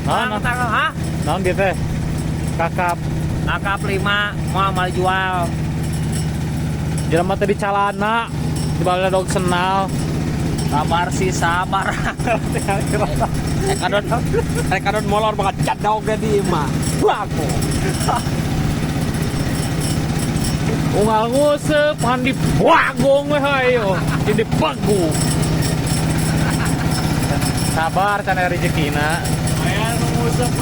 Hah? Naon gitu teh? Kakap. Kakap 5 mau jual. Jelema teh di calana, di balik dog senal. Sabar sih, sabar. Kadon molor banget cadog di imah. Waku. Unggal nguseup pan di bagong we hayo. Di bagu. Sabar can rezekina. Aya nu nguseup